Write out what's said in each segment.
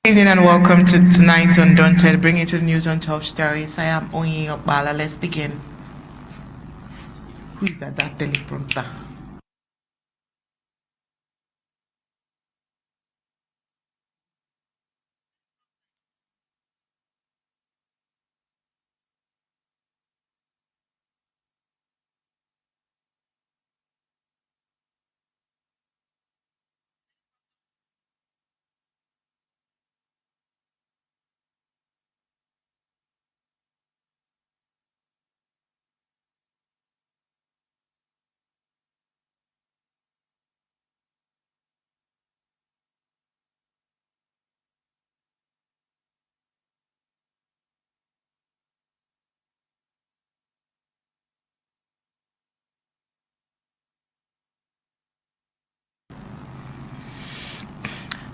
Good evening and welcome to tonight's Undaunted, bringing to the news on top stories. I am Onyi Okbala. Let's begin. Who is at that teleprompter?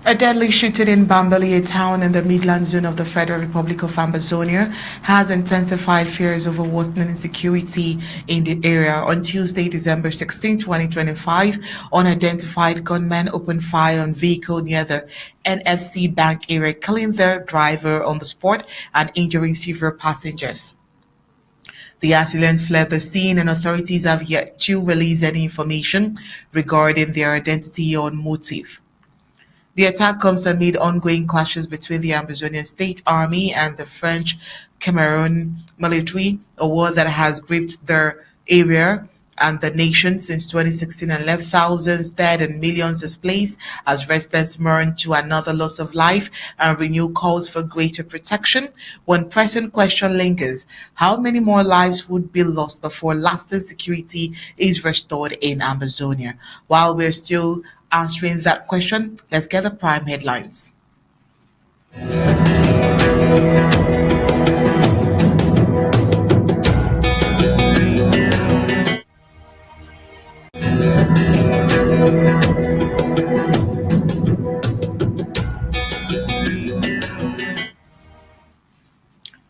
A deadly shooting in Bambili, a town in the Midland zone of the Federal Republic of Ambazonia, has intensified fears over worsening insecurity in the area. On Tuesday, December 16, 2025, unidentified gunmen opened fire on vehicle near the NFC Bank area, killing their driver on the spot and injuring several passengers. The assailant fled the scene, and authorities have yet to release any information regarding their identity or motive. The attack comes amid ongoing clashes between the Ambazonian State Army and the French Cameroon military, a war that has gripped the area and the nation since 2016 and left thousands dead and millions displaced as residents mourn to another loss of life and renew calls for greater protection. One pressing question lingers: how many more lives would be lost before lasting security is restored in Ambazonia? While we're still answering that question, let's get the prime headlines.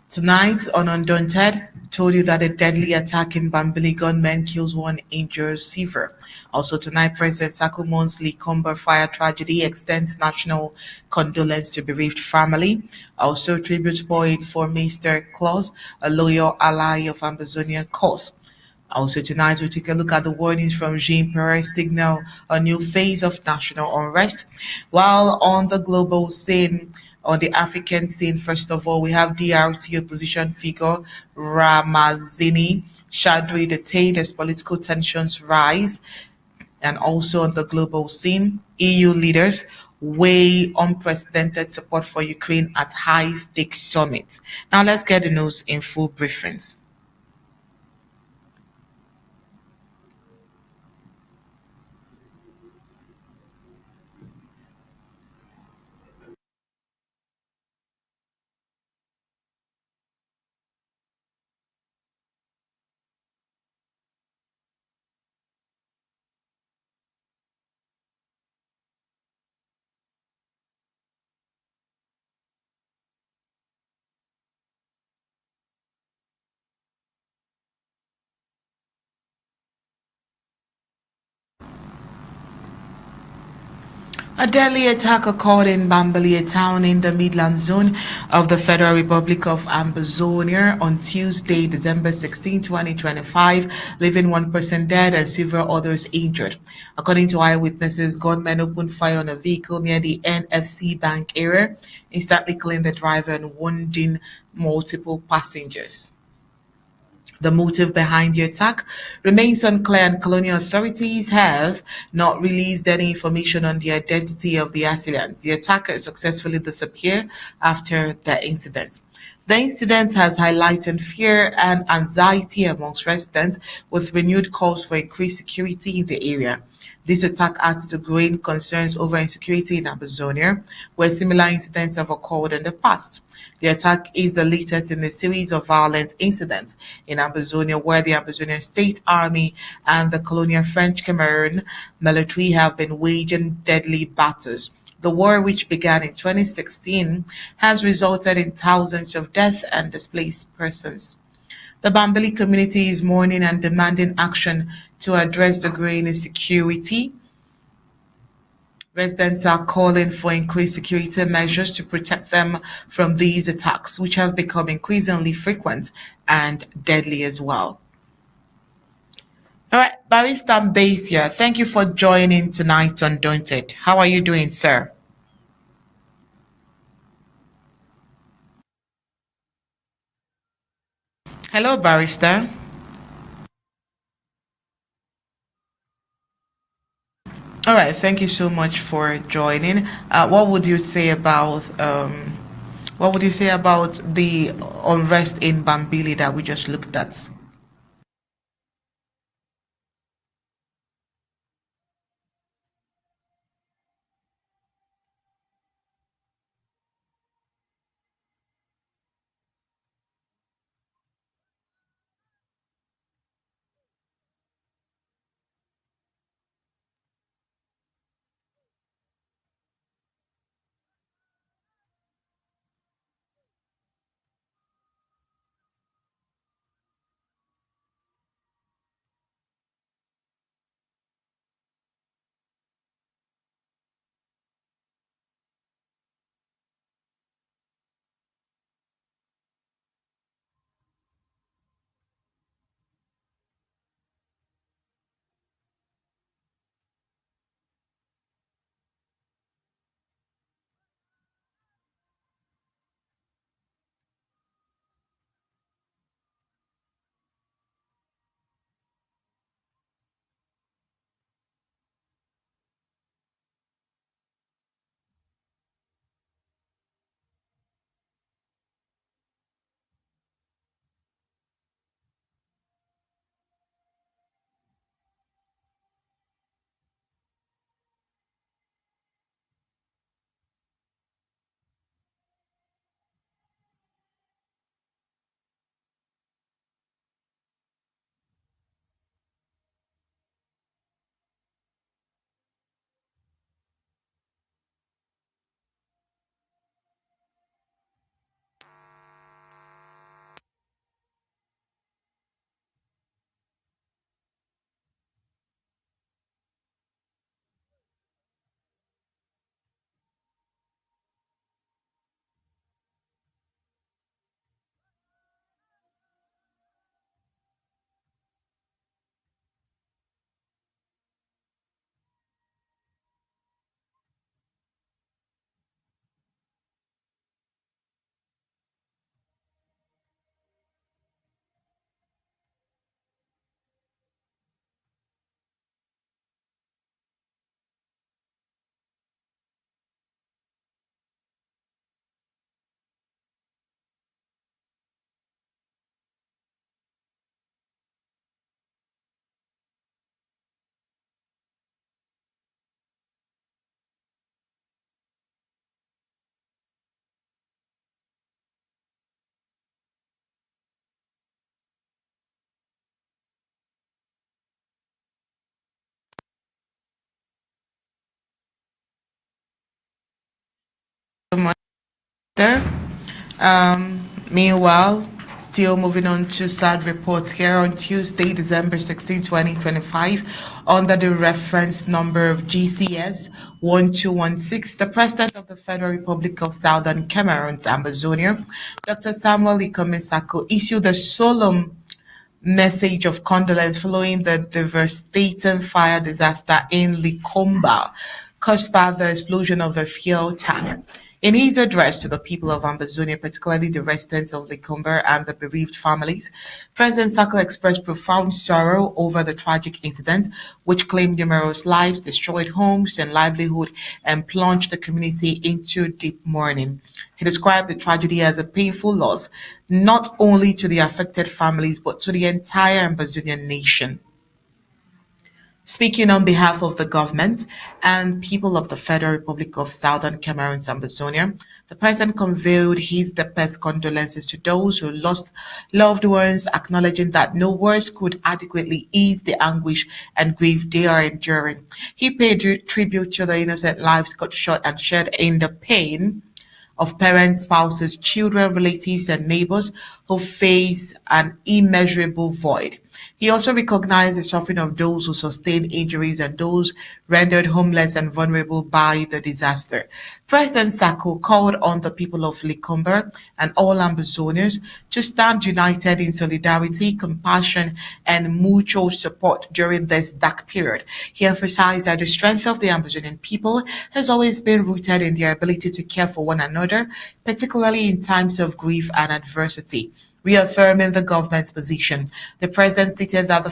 Tonight on Undaunted, told you that a deadly attack in Bambili gunmen kills one, injures several. Also tonight, President Sako Mourns Likomba fire tragedy, extends national condolence to bereaved family. Also tribute point for Mr. Claus, a loyal ally of Ambazonian cause. Also tonight, we take a look at the warnings from Jean-Pierre signal a new phase of national unrest. While on the global scene, on the African scene, first of all, we have DRT opposition figure Ramazini Shadri detained as political tensions rise. And also on the global scene, EU leaders weigh unprecedented support for Ukraine at high-stakes summit. Now let's get the news in full briefings. A deadly attack occurred in Bambili, a town in the Midland zone of the Federal Republic of Ambazonia on Tuesday, December 16, 2025, leaving one person dead and several others injured. According to eyewitnesses, gunmen opened fire on a vehicle near the NFC Bank area, instantly killing the driver and wounding multiple passengers. The motive behind the attack remains unclear, and colonial authorities have not released any information on the identity of the assailants. The attacker successfully disappeared after the incident. The incident has highlighted fear and anxiety amongst residents, with renewed calls for increased security in the area. This attack adds to growing concerns over insecurity in Amazonia, where similar incidents have occurred in the past. The attack is the latest in a series of violent incidents in Amazonia, where the Ambazonian State Army and the colonial French Cameroon military have been waging deadly battles. The war, which began in 2016, has resulted in thousands of deaths and displaced persons. The Bambili community is mourning and demanding action to address the growing insecurity Residents are calling for increased security measures to protect them from these attacks, which have become increasingly frequent and deadly as well. All right, Barrister Mbeseha, thank you for joining tonight on Undaunted. How are you doing, sir? Hello, Barrister. All right, thank you so much for joining. What would you say about the unrest in Bambili that we just looked at? So much, sir. Meanwhile, still moving on to sad reports here on Tuesday, December 16, 2025, under the reference number of GCS 1216, the President of the Federal Republic of Southern Cameroon's Ambazonia, Dr. Samuel Likomba Sako, issued a solemn message of condolence following the devastating fire disaster in Likomba caused by the explosion of a fuel tank. In his address to the people of Ambazonia, particularly the residents of Likomba and the bereaved families, President Sako expressed profound sorrow over the tragic incident, which claimed numerous lives, destroyed homes and livelihood, and plunged the community into deep mourning. He described the tragedy as a painful loss, not only to the affected families, but to the entire Ambazonian nation. Speaking on behalf of the government and people of the Federal Republic of Southern Cameroon and Ambazonia, the president conveyed his deepest condolences to those who lost loved ones, acknowledging that no words could adequately ease the anguish and grief they are enduring. He paid tribute to the innocent lives cut short and shared in the pain of parents, spouses, children, relatives, and neighbors who face an immeasurable void. He also recognized the suffering of those who sustained injuries and those rendered homeless and vulnerable by the disaster. President Sako called on the people of Likomba and all Ambazonians to stand united in solidarity, compassion, and mutual support during this dark period. He emphasized that the strength of the Ambazonian people has always been rooted in their ability to care for one another, particularly in times of grief and adversity. Reaffirming the government's position, the president stated that the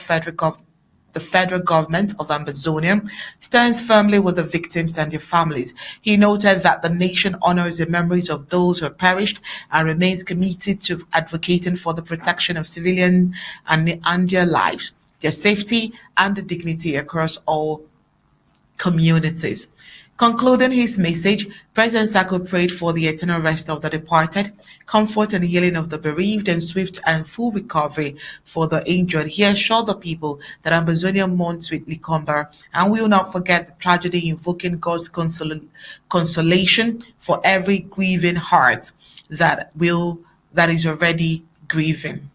federal government of Ambazonia stands firmly with the victims and their families. He noted that the nation honors the memories of those who perished and remains committed to advocating for the protection of civilians and their lives, their safety, and the dignity across all communities. Concluding his message, President Sako prayed for the eternal rest of the departed, comfort and healing of the bereaved, and swift and full recovery for the injured. He assured the people that Ambazonian mourns with Likomba and will not forget the tragedy, invoking God's consolation for every grieving heart that is already grieving.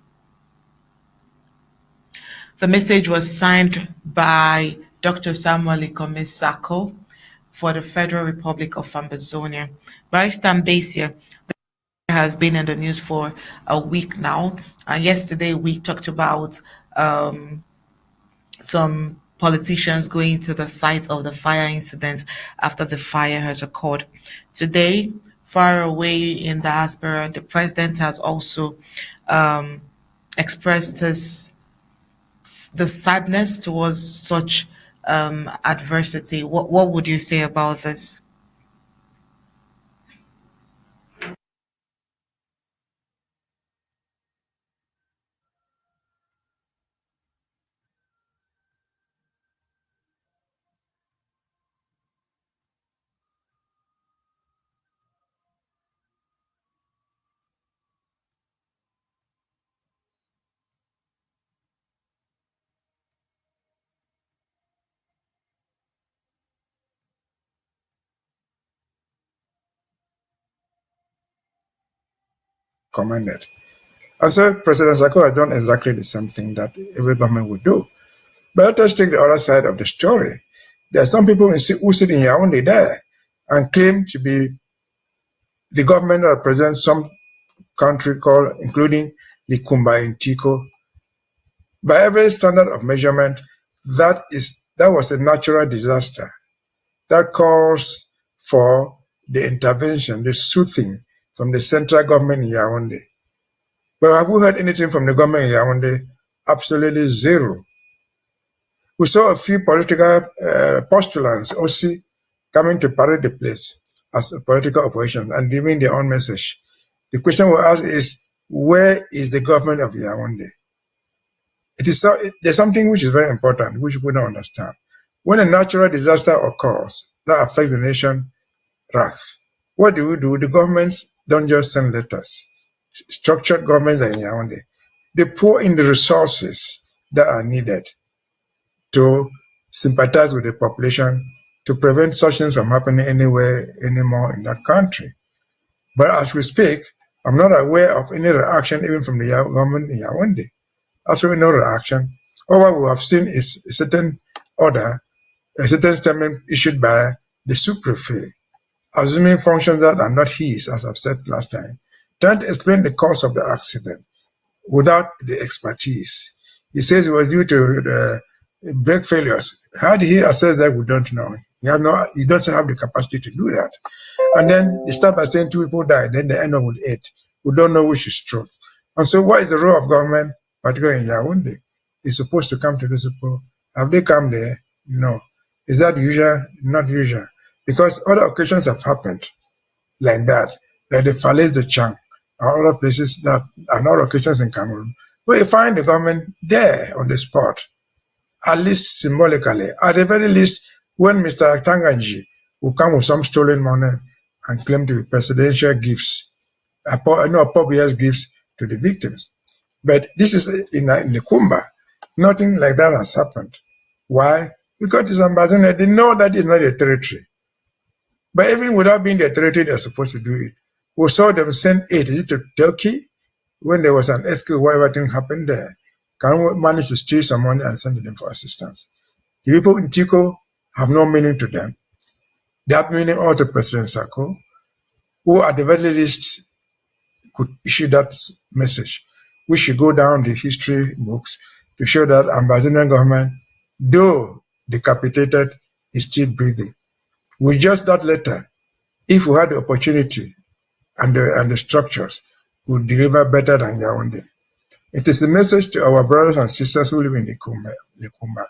The message was signed by Dr. Samuel Ikome Sako for the Federal Republic of Ambazonia. Barrister Mbeseha has been in the news for a week now. And yesterday we talked about some politicians going to the site of the fire incident after the fire has occurred. Today, far away in diaspora, the president has also expressed the sadness towards such adversity. What would you say about this? Commended. And so President Sako has done exactly the same thing that every government would do. But let us take the other side of the story. There are some people who sit in Yaoundé there and claim to be the government that represents some country called, including Likomba in Tico. By every standard of measurement, that was a natural disaster that calls for the intervention, the soothing from the central government in Yaoundé. But have we heard anything from the government in Yaoundé? Absolutely zero. We saw a few political postulants, OC, coming to parade the place as a political opposition and giving their own message. The question we ask is, where is the government of Yaoundé? There's something which is very important, which we don't understand. When a natural disaster occurs that affects the nation, wrath, what do? The governments don't just send letters. Structured governments are in Yaoundé. They pour in the resources that are needed to sympathize with the population to prevent such things from happening anywhere anymore in that country. But as we speak, I'm not aware of any reaction even from the government in Yaoundé. Absolutely no reaction. All what we have seen is a certain order, a certain statement issued by the sous-prefet, assuming functions that are not his, as I've said last time, trying to explain the cause of the accident without the expertise. He says it was due to the brake failures. How did he assess that? We don't know. He doesn't have the capacity to do that. And then they start by saying 2 people died, then they end up with 8. We don't know which is truth. And so what is the role of government, particularly in Yaoundé? It's supposed to come to those people. Have they come there? No. Is that usual? Not usual. Because other occasions have happened like that, like the Falaise de Chang, or other places that are not occasions in Cameroon, where you find the government there on the spot, at least symbolically. At the very least, when Mr. Tanganji will come with some stolen money and claim to be presidential gifts, appropriate gifts to the victims. But this is in the Kumba. Nothing like that has happened. Why? Because it's Ambazonian. They know that it's not a territory. But even without being the territory, they're supposed to do it. We saw them send aid. Is it to Turkey? When there was an earthquake, whatever thing happened there. can manage to steal some money and send them for assistance. The people in Tiko have no meaning to them. They have meaning also to President Sako, who at the very least could issue that message. We should go down the history books to show that Ambazonian government, though decapitated, is still breathing. With just that letter, if we had the opportunity and the structures, we would deliver better than Yaoundé. It is a message to our brothers and sisters who live in Likomba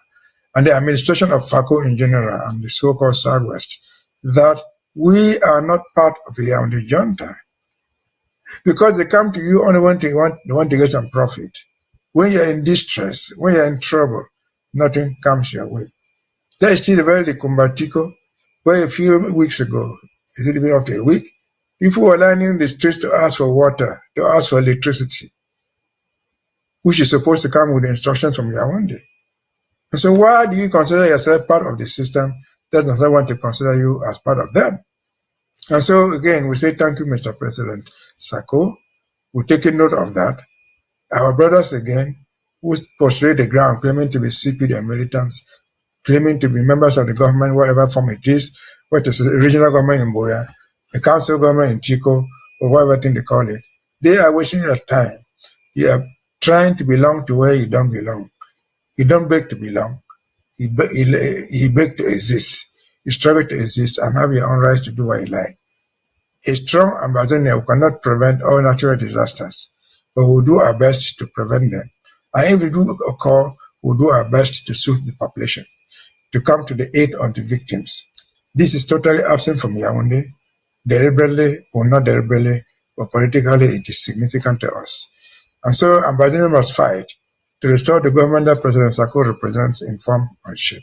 and the administration of Sako in general and the so-called Southwest that we are not part of the Yaoundé junta. Because they come to you only when they want to get some profit. When you're in distress, when you're in trouble, nothing comes your way. There is still a very Likomba where a few weeks ago, is it even after a week, people were lining the streets to ask for water, to ask for electricity, which is supposed to come with instructions from Yaoundé. And so why do you consider yourself part of the system that does not want to consider you as part of them? And so again, we say thank you, Mr. President Sako. We're taking note of that. Our brothers again, who prostrate the ground, claiming to be CPD and militants, claiming to be members of the government, whatever form it is, whether it's the regional government in Boya, the council government in Tiko, or whatever thing they call it, they are wasting their time. You are trying to belong to where you don't belong. You don't beg to belong. You beg to exist. You struggle to exist and have your own rights to do what you like. A strong Ambazonian cannot prevent all natural disasters, but we'll do our best to prevent them. And if they do occur, we'll do our best to soothe the population, to come to the aid of the victims. This is totally absent from Yaoundé, deliberately or not deliberately, but politically it is significant to us. And so Ambazonian must fight to restore the government that President Sako represents in form and shape.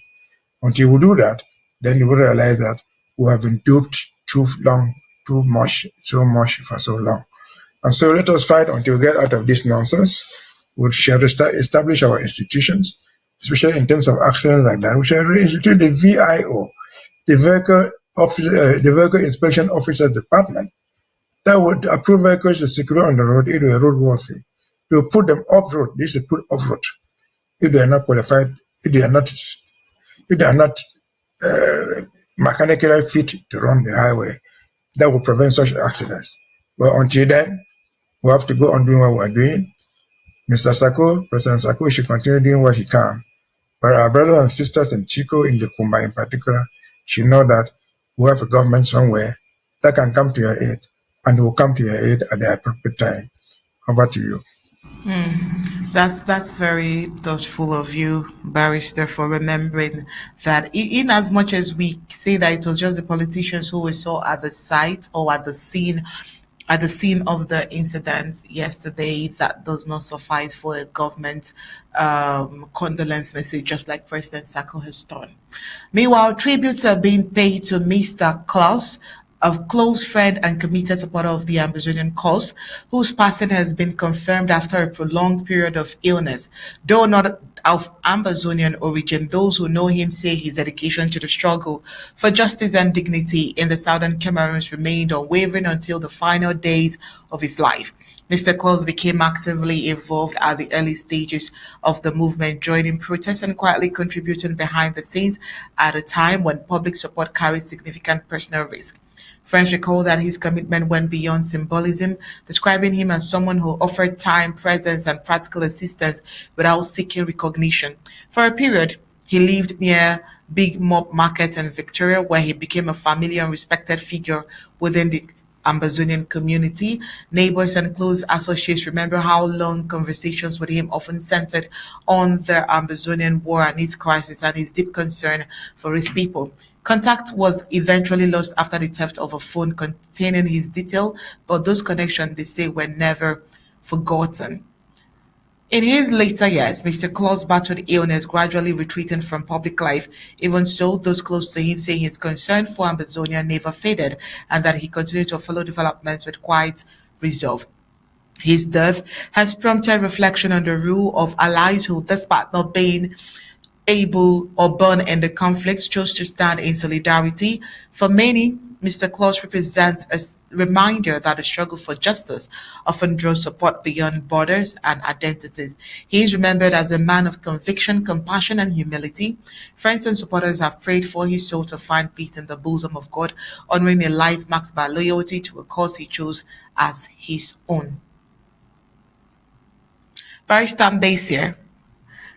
Until we do that, then you will realize that we have been duped so much for so long. And so let us fight until we get out of this nonsense. We shall establish our institutions, especially in terms of accidents like that. We shall reinstitute the VIO, the Vehicle Inspection Officers Department, that would approve vehicles to circulate on the road if they are roadworthy. They will put them off-road. This is put off-road. If they are not qualified, if they are not mechanically fit to run the highway, that will prevent such accidents. But until then, we have to go on doing what we're doing. Mr. Sako, President Sako, should continue doing what he can. But our brothers and sisters in Chico, in Likomba in particular, should know that we have a government somewhere that can come to your aid, and will come to your aid at the appropriate time. Over to you. That's very thoughtful of you, Barrister, for remembering that in as much as we say that it was just the politicians who we saw at the site or at the scene of the incident yesterday, that does not suffice for a government condolence message, just like President Sako has done. Meanwhile, tributes are being paid to Mr. Claus, a close friend and committed supporter of the Ambazonian cause, whose passing has been confirmed after a prolonged period of illness. Though not of Ambazonian origin, those who know him say his dedication to the struggle for justice and dignity in the southern Cameroons remained unwavering until the final days of his life. Mr. Claus became actively involved at the early stages of the movement, joining protests and quietly contributing behind the scenes at a time when public support carried significant personal risk. Friends recall that his commitment went beyond symbolism, describing him as someone who offered time, presence, and practical assistance without seeking recognition. For a period, he lived near Big Mob Market in Victoria, where he became a familiar and respected figure within the Ambazonian community. Neighbors and close associates remember how long conversations with him often centered on the Ambazonian war and its crisis and his deep concern for his people. Contact was eventually lost after the theft of a phone containing his detail, but those connections, they say, were never forgotten. In his later years, Mr. Claus battled illness, gradually retreating from public life. Even so, those close to him say his concern for Ambazonia never faded and that he continued to follow developments with quiet resolve. His death has prompted reflection on the role of allies who, despite not being able or born in the conflicts, chose to stand in solidarity. For many, Mr. Claus represents a reminder that the struggle for justice often draws support beyond borders and identities. He is remembered as a man of conviction, compassion, and humility. Friends and supporters have prayed for his soul to find peace in the bosom of God, honoring a life marked by loyalty to a cause he chose as his own. Barrister Mbeseha,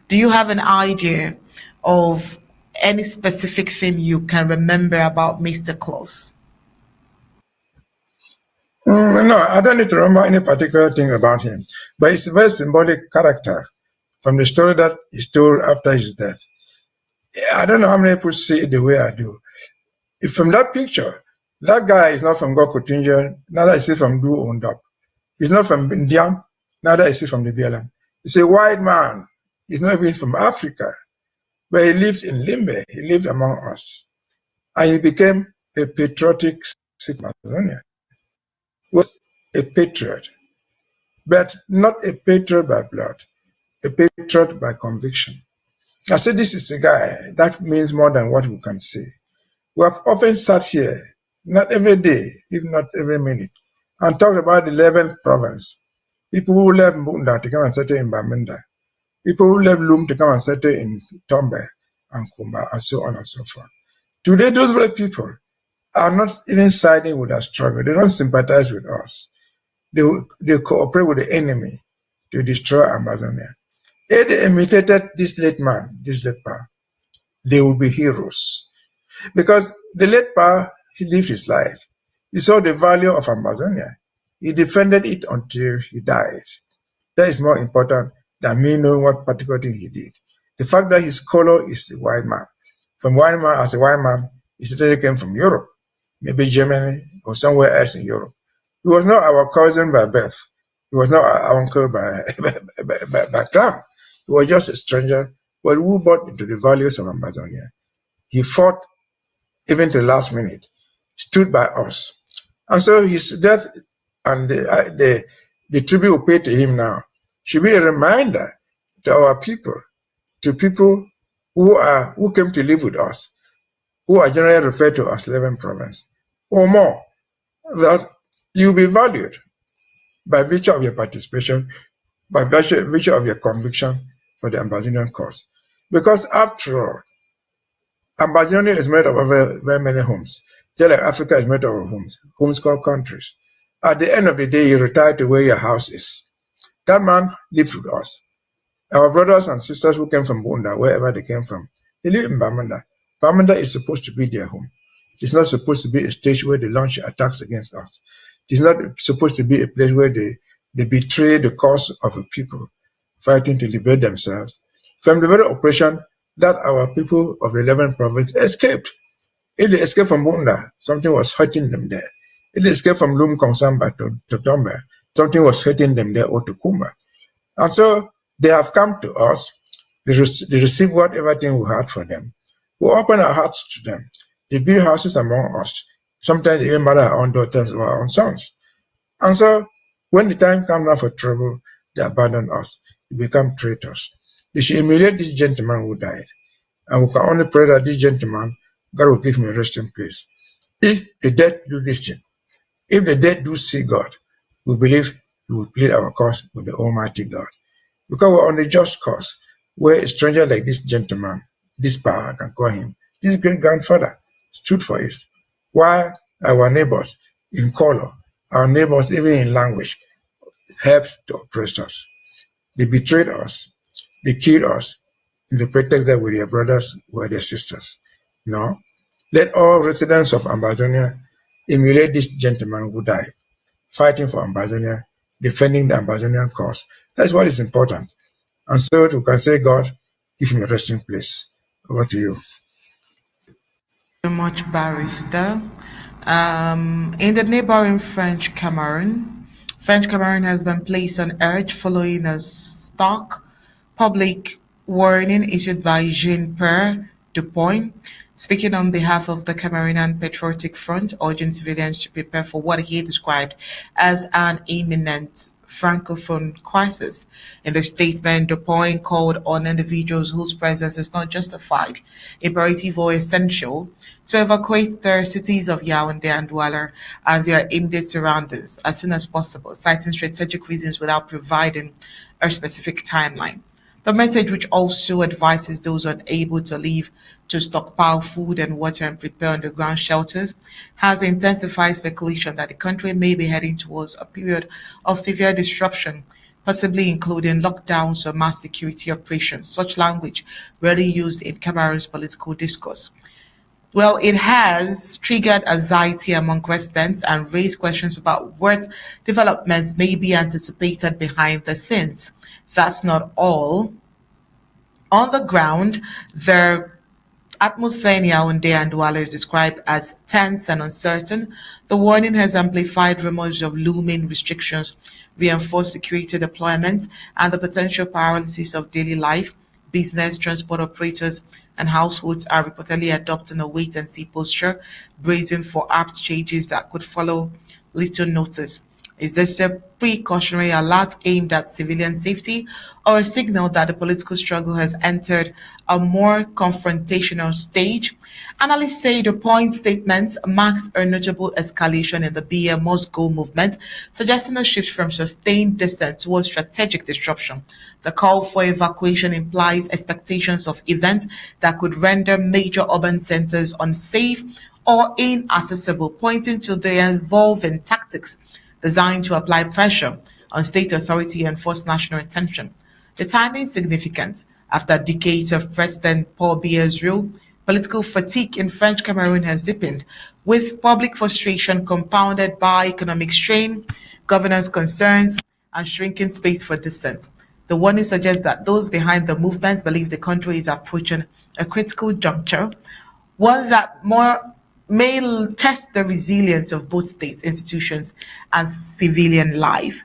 do you have an idea of any specific thing you can remember about Mr. Claus? No, I don't need to remember any particular thing about him, but it's a very symbolic character from the story that is told after his death. I don't know how many people see it the way I do. If from that picture, that guy is not from Gokutinja, neither is he from Du Undap. He's not from India, neither is he from the BLM. He's a white man. He's not even from Africa, but he lived in Limbe. He lived among us. And he became a patriotic citizen of Amazonia. Was a patriot, but not a patriot by blood, a patriot by conviction. I say this is a guy that means more than what we can say. We have often sat here, not every day, if not every minute, and talked about the 11th province. People who left Munda to come and settle in Bamenda. People who left Lum to come and settle in Tombe and Kumba, and so on and so forth. Today, those very people are not even siding with our struggle. They don't sympathize with us. They cooperate with the enemy to destroy Ambazonia. If they imitated this late man, this late pa, they would be heroes. Because the late pa, he lived his life. He saw the value of Ambazonia. He defended it until he died. That is more important than me knowing what particular thing he did. The fact that his color is a white man. From white man, as a white man, he certainly came from Europe, maybe Germany or somewhere else in Europe. He was not our cousin by birth. He was not our uncle by clan. He was just a stranger, but who bought into the values of Ambazonia. He fought even to the last minute, stood by us. And so his death and the tribute we pay to him now should be a reminder to our people, to people who came to live with us, who are generally referred to as 11 province, or more, that you will be valued by virtue of your participation, by virtue of your conviction for the Ambazonian cause. Because after all, Ambazonia is made up of very, very many homes. Just like Africa is made up of homes called countries. At the end of the day, you retire to where your house is. That man lived with us. Our brothers and sisters who came from Bunda, wherever they came from, they live in Bamenda. Bamenda is supposed to be their home. It's not supposed to be a stage where they launch attacks against us. It's not supposed to be a place where they betray the cause of a people fighting to liberate themselves from the very oppression that our people of the 11th province escaped. If they escaped from Bunda, something was hurting them there. If they escaped from Lum Konsamba to Tombe, something was hurting them there, or to Kumba. And so they have come to us. They receive whatever thing we had for them. We open our hearts to them. They build houses among us. Sometimes they even marry our own daughters or our own sons. And so when the time comes now for trouble, they abandon us. They become traitors. They should humiliate this gentleman who died. And we can only pray that this gentleman, God will give him a resting place. If the dead do listen, if the dead do see God, we believe he will plead our cause with the Almighty God. Because we're on a just cause, where a stranger like this gentleman, this power, I can call him, this great-grandfather, stood for it. While our neighbors in color, our neighbors even in language, helped to oppress us. They betrayed us. They killed us in the pretext that we're their brothers, we're their sisters. No. Let all residents of Ambazonia emulate this gentleman who died, fighting for Ambazonia, defending the Ambazonian cause. That's what is important. And so we can say, God, give him a resting place. Over to you. Very much, Barrister. In the neighboring French Cameroon has been placed on edge following a stark public warning issued by Jean-Pierre Dupont, speaking on behalf of the Cameroonian Patriotic Front, urging civilians to prepare for what he described as an imminent Francophone crisis. In the statement, the point called on individuals whose presence is not justified, imperative, or essential to evacuate their cities of Yaoundé and Douala and their immediate surroundings as soon as possible, citing strategic reasons without providing a specific timeline. The message, which also advises those unable to leave to stockpile food and water and prepare underground shelters, has intensified speculation that the country may be heading towards a period of severe disruption, possibly including lockdowns or mass security operations, such language rarely used in Cameroon's political discourse. Well, it has triggered anxiety among residents and raised questions about what developments may be anticipated behind the scenes. That's not all. On the ground, the atmosphere in Yaoundé and Douala is described as tense and uncertain. The warning has amplified rumors of looming restrictions, reinforced security deployment, and the potential paralysis of daily life. Business, transport operators, and households are reportedly adopting a wait and see posture, bracing for apt changes that could follow little notice. Is this a precautionary alert aimed at civilian safety or a signal that the political struggle has entered a more confrontational stage? Analysts say the point statement marks a notable escalation in the BM Must Go movement, suggesting a shift from sustained distance towards strategic disruption. The call for evacuation implies expectations of events that could render major urban centers unsafe or inaccessible, pointing to the evolving tactics designed to apply pressure on state authority and force national attention. The timing is significant. After decades of President Paul Biya's rule, political fatigue in French Cameroon has deepened, with public frustration compounded by economic strain, governance concerns, and shrinking space for dissent. The warning suggests that those behind the movement believe the country is approaching a critical juncture, one that more may test the resilience of both states, institutions, and civilian life.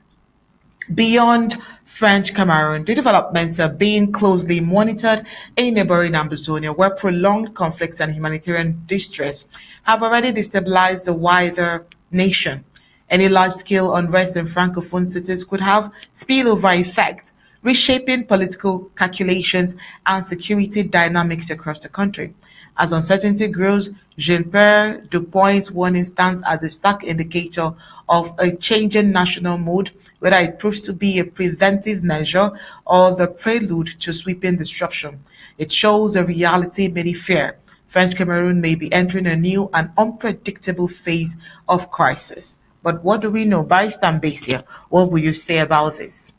Beyond French Cameroon, the developments are being closely monitored in neighboring Ambazonia, where prolonged conflicts and humanitarian distress have already destabilized the wider nation. Any large-scale unrest in francophone cities could have spillover effect, reshaping political calculations and security dynamics across the country. As uncertainty grows, Jean-Pierre Dupoint's warning stands as a stark indicator of a changing national mood, whether it proves to be a preventive measure or the prelude to sweeping disruption. It shows a reality many fear. French Cameroon may be entering a new and unpredictable phase of crisis. But what do we know? Barrister Mbeseha, what will you say about this?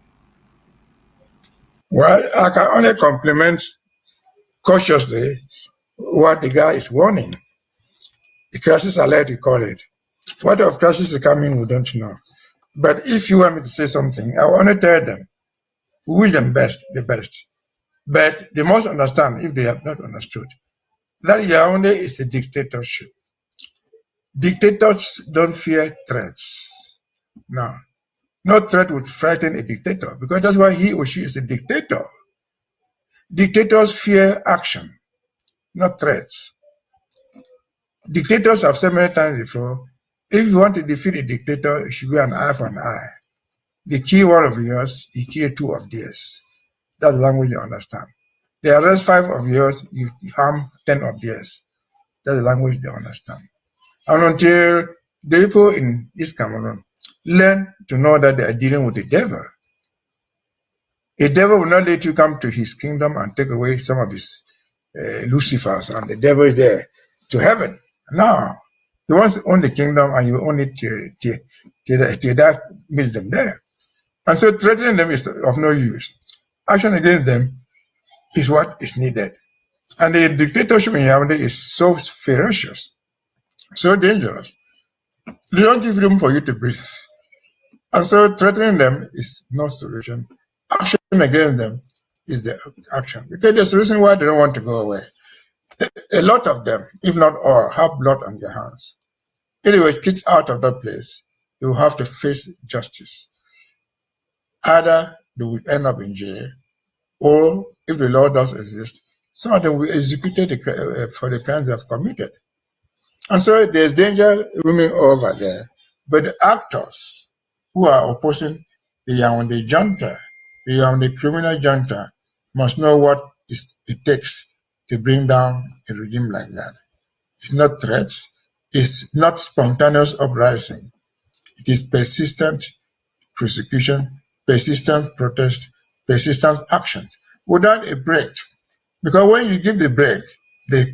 Well, I can only compliment cautiously what the guy is warning. The crisis alert, you call it. What of crisis is coming, we don't know. But if you want me to say something, I want to tell them, we wish them the best. But they must understand, if they have not understood, that Yaoundé is a dictatorship. Dictators don't fear threats. No. No threat would frighten a dictator, because that's why he or she is a dictator. Dictators fear action, not threats. Dictators have said many times before, if you want to defeat a dictator, it should be an eye for an eye. They kill one of yours, you kill two of theirs. That's the language you understand. They arrest 5 of yours, you harm 10 of theirs. That's the language they understand. And until the people in East Cameroon learn to know that they are dealing with the devil, a devil will not let you come to his kingdom and take away some of his Lucifers, and the devil is there to heaven. No, he wants to own the kingdom, and you own it till that meets them there. And so threatening them is of no use. Action against them is what is needed. And the dictatorship in Yaoundé is so ferocious, so dangerous. They don't give room for you to breathe. And so threatening them is no solution. Action against them is the action. Because there's a reason why they don't want to go away. A lot of them, if not all, have blood on their hands. Anyway, kicked out of that place, they will have to face justice. Either they will end up in jail, or if the law does exist, some of them will be executed for the crimes they have committed. And so there's danger looming over there. But the actors who are opposing the Yaoundé junta, the Yaoundé criminal junta must know what it takes to bring down a regime like that. It's not threats, it's not spontaneous uprising. It is persistent persecution, persistent protest, persistent actions without a break. Because when you give the break, the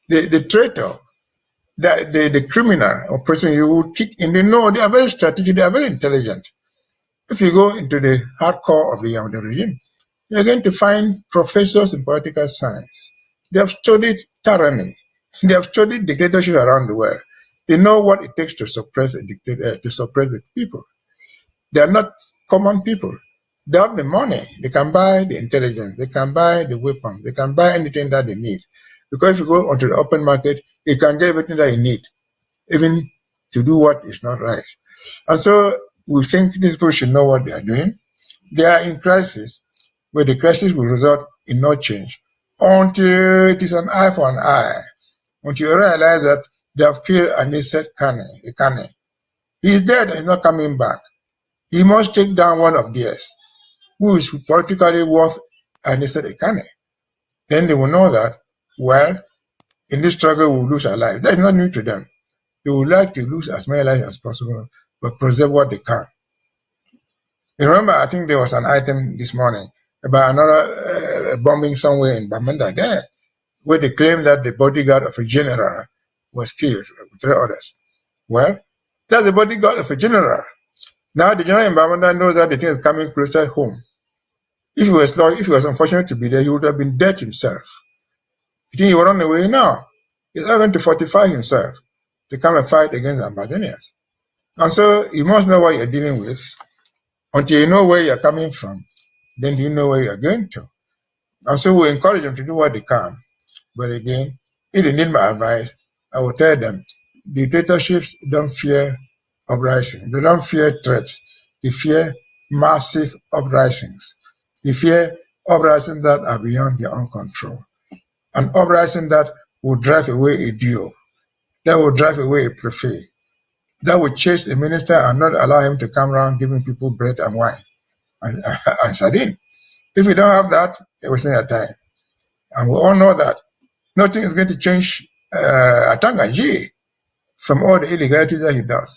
the traitor, the criminal or person you will kick in, they know they are very strategic, they are very intelligent. If you go into the hardcore of the Yaoundé regime, you're going to find professors in political science. They have studied tyranny. They have studied dictatorship around the world. They know what it takes to suppress a dictator, to suppress the people. They are not common people. They have the money. They can buy the intelligence. They can buy the weapons. They can buy anything that they need. Because if you go onto the open market, you can get everything that you need, even to do what is not right. And so we think these people should know what they are doing. They are in crisis, but the crisis will result in no change until it is an eye for an eye, until you realize that they have killed an innocent Kane. He is dead and he's not coming back. He must take down one of theirs, who is politically worth an innocent Kane. Then they will know that, well, in this struggle we will lose our lives. That is not new to them. They would like to lose as many lives as possible, but preserve what they can. You remember, I think there was an item this morning about another bombing somewhere in Bamenda there, where they claimed that the bodyguard of a general was killed with 3 others. Well, that's the bodyguard of a general. Now the general in Bamenda knows that the thing is coming closer home. If he was unfortunate to be there, he would have been dead himself. You think he will run away? No. He's not going to fortify himself to come and fight against the Ambazonians. And so you must know what you're dealing with. Until you know where you're coming from, then you know where you're going to. And so we encourage them to do what they can. But again, if they need my advice, I will tell them, dictatorships don't fear uprising. They don't fear threats. They fear massive uprisings. They fear uprisings that are beyond their own control. An uprising that will drive away a duo, that will drive away a prefect, that will chase a minister and not allow him to come around giving people bread and wine and sardine. If we don't have that, we're wasting our time. And we all know that nothing is going to change Atangaji from all the illegality that he does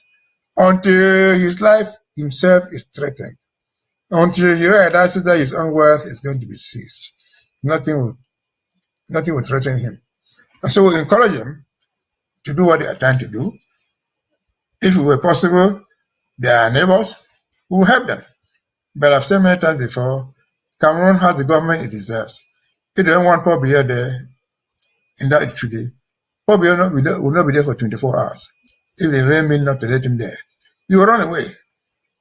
until his life himself is threatened, until he realizes that his own wealth is going to be seized. Nothing will threaten him. And so we encourage him to do what they are trying to do. If it were possible, they are neighbors, we will help them. But I've said many times before, Cameroon has the government it deserves. If they don't want Paul Biya there in that today, Paul Biya will not be there for 24 hours. If they really mean not to let him there, he will run away.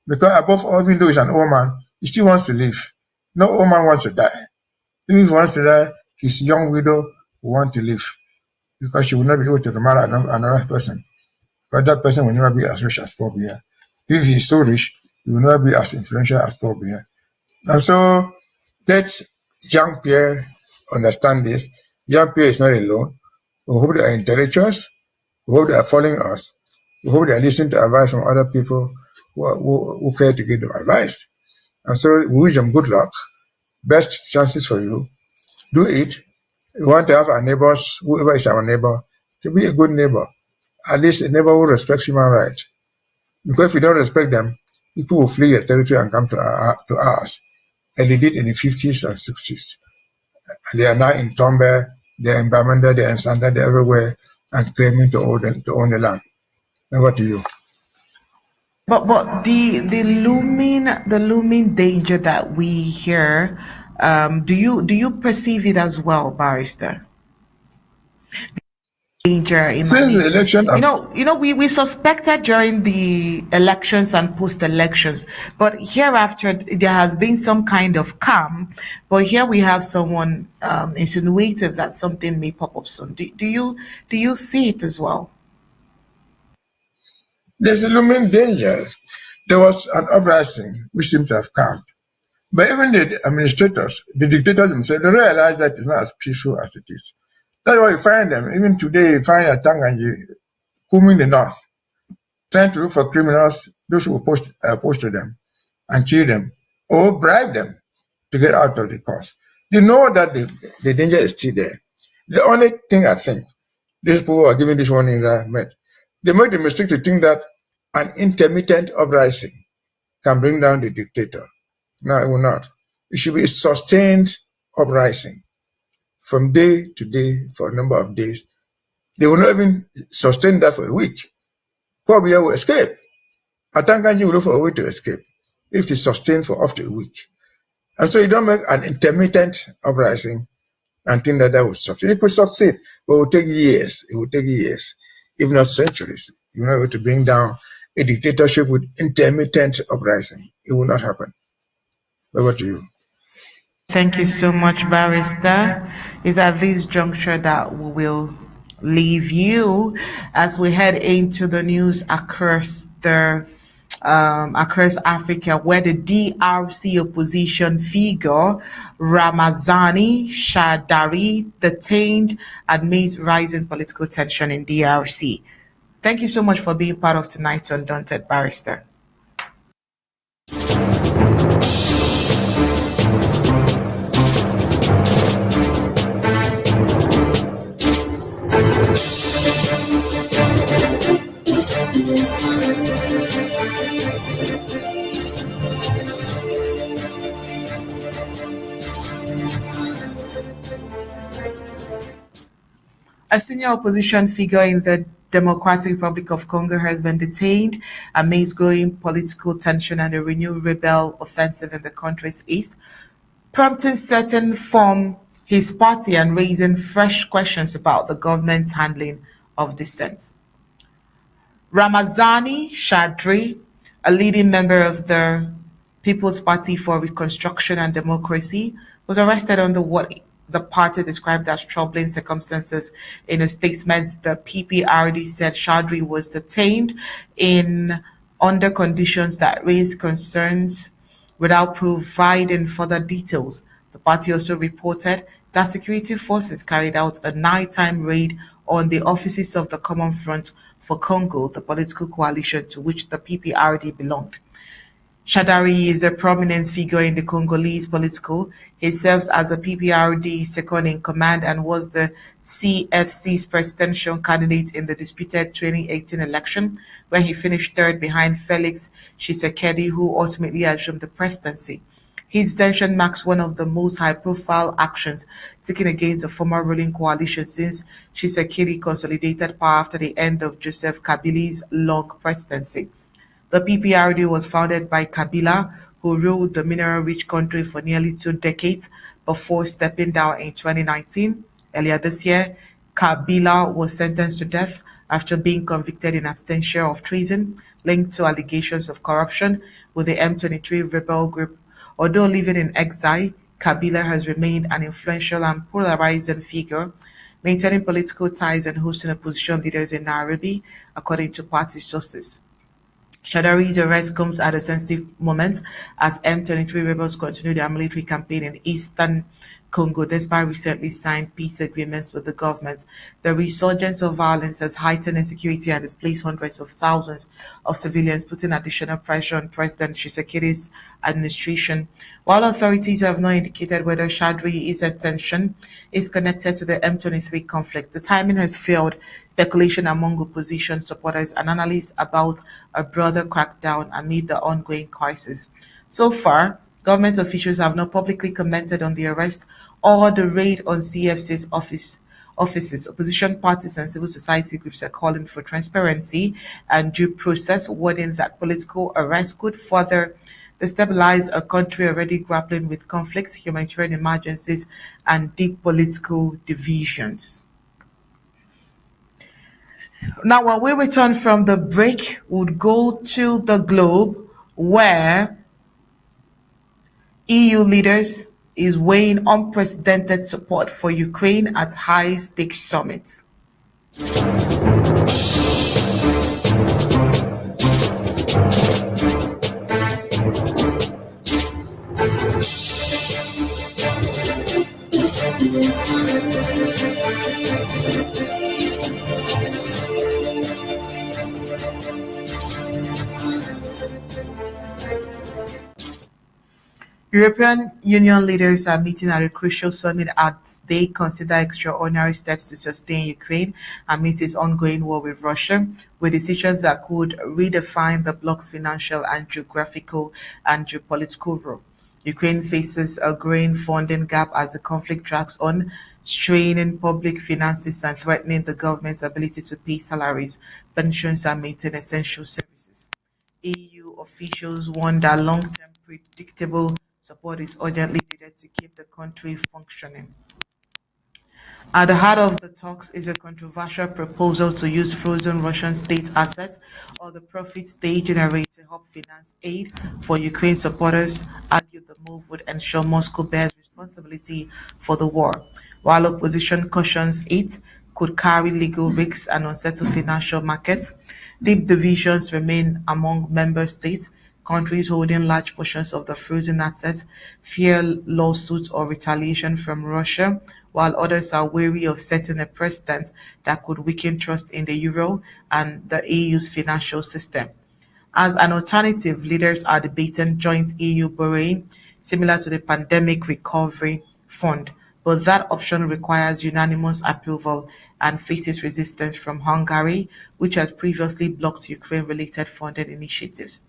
Because above all, even though he's an old man, he still wants to live. No old man wants to die. If he wants to die, his young widow will want to live. Because she will not be able to marry another person. But that person will never be as rich as Paul Biya. If he is so rich, he will never be as influential as Paul Biya. And so let Jean-Pierre understand this. Jean-Pierre is not alone. We hope they are intellectuals. We hope they are following us. We hope they are listening to advice from other people who care to give them advice. And so we wish them good luck. Best chances for you. Do it. We want to have our neighbors, whoever is our neighbor, to be a good neighbor. At least a neighbor who respects human rights. Because if we don't respect them, people will flee your territory and come to ours. And they did in the 50s and 60s. And they are now in Tombe, they are in Bamenda, they are in Sanda, they are everywhere, and claiming to own the land. Over to you. But the looming danger that we hear, do you perceive it as well, Barrister? Danger Since the election of we suspected during the elections and post-elections, but hereafter there has been some kind of calm. But here we have someone insinuated that something may pop up soon. Do you see it as well? there's a looming danger. There was an uprising which seems to have calmed. But even the administrators, the dictators themselves, they realize that it's not as peaceful as it is. That's why you find them. Even today, you find Atanganji combing the north, trying to look for criminals those who opposed to them and kill them or bribe them to get out of the cause. They know that the danger is still there. The only thing I think these people who are giving this warning are met. They made the mistake to think that an intermittent uprising can bring down the dictator. No, it will not. It should be a sustained uprising from day to day for a number of days. They will not even sustain that for a week. Probably will escape. Atanganji will look for a way to escape if it is sustained for up to a week. And so you don't make an intermittent uprising and think that will succeed. It could succeed, but it will take years. It will take years, if not centuries. You're not able to bring down a dictatorship with intermittent uprising. It will not happen. Over to you. Thank you so much, Barrister. It's at this juncture that we will leave you as we head into the news across Africa, where the DRC opposition figure Ramazani Shadari detained amidst rising political tension in DRC. Thank you so much for being part of tonight's Undaunted, Barrister. A senior opposition figure in the Democratic Republic of Congo has been detained amidst growing political tension and a renewed rebel offensive in the country's east, prompting certain from his party and raising fresh questions about the government's handling of dissent. Ramazani Shadri, a leading member of the People's Party for Reconstruction and Democracy, was arrested under what the party described as troubling circumstances. In a statement, the PPRD said Shadri was detained under conditions that raised concerns without providing further details. The party also reported that security forces carried out a nighttime raid on the offices of the Common Front for Congo, the political coalition to which the PPRD belonged. Shadari is a prominent figure in the Congolese political. He serves as a PPRD second in command and was the CFC's presidential candidate in the disputed 2018 election, where he finished third behind Felix Tshisekedi, who ultimately assumed the presidency. His detention marks one of the most high-profile actions taken against the former ruling coalition since Tshisekedi consolidated power after the end of Joseph Kabila's long presidency. The PPRD was founded by Kabila, who ruled the mineral-rich country for nearly 2 decades before stepping down in 2019. Earlier this year, Kabila was sentenced to death after being convicted in absentia of treason linked to allegations of corruption with the M23 rebel group. Although living in exile, Kabila has remained an influential and polarizing figure, maintaining political ties and hosting opposition leaders in Nairobi, according to party sources. Shadari's arrest comes at a sensitive moment as M23 rebels continue their military campaign in eastern Congo despite recently signed peace agreements with the government. The resurgence of violence has heightened insecurity and displaced hundreds of thousands of civilians, putting additional pressure on President Tshisekedi's administration. While authorities have not indicated whether Shadri's detention is connected to the M23 conflict, the timing has fueled speculation among opposition supporters and analysts about a broader crackdown amid the ongoing crisis. So far, government officials have not publicly commented on the arrest or the raid on CFC's offices. Opposition parties and civil society groups are calling for transparency and due process, warning that political arrests could further destabilize a country already grappling with conflicts, humanitarian emergencies, and deep political divisions. Now, when we return from the break, we'll go to the globe where EU leaders is weighing unprecedented support for Ukraine at high-stakes summit. European Union leaders are meeting at a crucial summit as they consider extraordinary steps to sustain Ukraine amidst its ongoing war with Russia, with decisions that could redefine the bloc's financial and geographical and geopolitical role. Ukraine faces a growing funding gap as the conflict drags on, straining public finances and threatening the government's ability to pay salaries, pensions, and maintain essential services. EU officials warn that long-term predictable support is urgently needed to keep the country functioning. At the heart of the talks is a controversial proposal to use frozen Russian state assets or the profits they generate to help finance aid for Ukraine supporters, argued the move would ensure Moscow bears responsibility for the war, while opposition cautions it could carry legal risks and unsettle financial markets. Deep divisions remain among member states. Countries holding large portions of the frozen assets fear lawsuits or retaliation from Russia, while others are wary of setting a precedent that could weaken trust in the euro and the EU's financial system. As an alternative, leaders are debating joint EU borrowing, similar to the Pandemic Recovery Fund, but that option requires unanimous approval and faces resistance from Hungary, which has previously blocked Ukraine-related funding initiatives.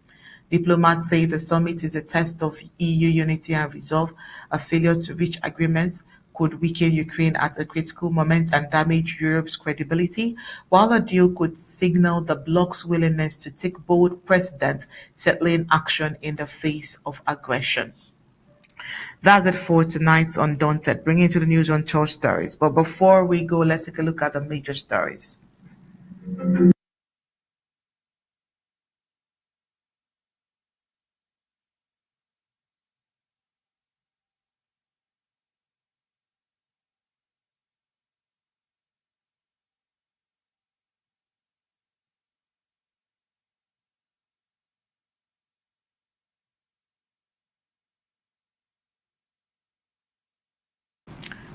Diplomats say the summit is a test of EU unity and resolve. A failure to reach agreement could weaken Ukraine at a critical moment and damage Europe's credibility, while a deal could signal the bloc's willingness to take bold precedent settling action in the face of aggression. That's it for tonight's Undaunted, bringing to the news on top stories. But before we go, let's take a look at the major stories.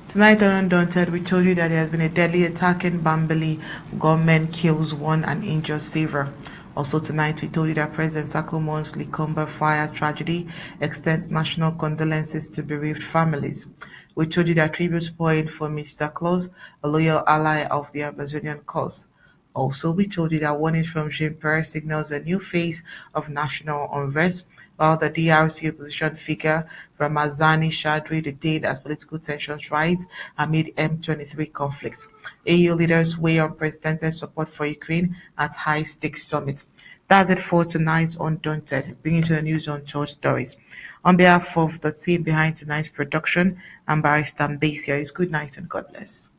Tonight on Undaunted, we told you that there has been a deadly attack in Bambili. Gunmen kills one and injures several. Also tonight, we told you that President Sako Mourns Likomba fire tragedy extends national condolences to bereaved families. We told you that tributes pour in for Mr. Claus, a loyal ally of the Ambazonian cause. Also, we told you that warnings from Jean-Pierre signals a new phase of national unrest, while the DRC opposition figure Ramazani Shadri detained as political tensions rise amid M23 conflict. AU leaders weigh unprecedented support for Ukraine at high-stakes summit. That's it for tonight's Undaunted, bringing to the news on short stories. On behalf of the team behind tonight's production, I'm Barrister Mbeseha. Good night and God bless.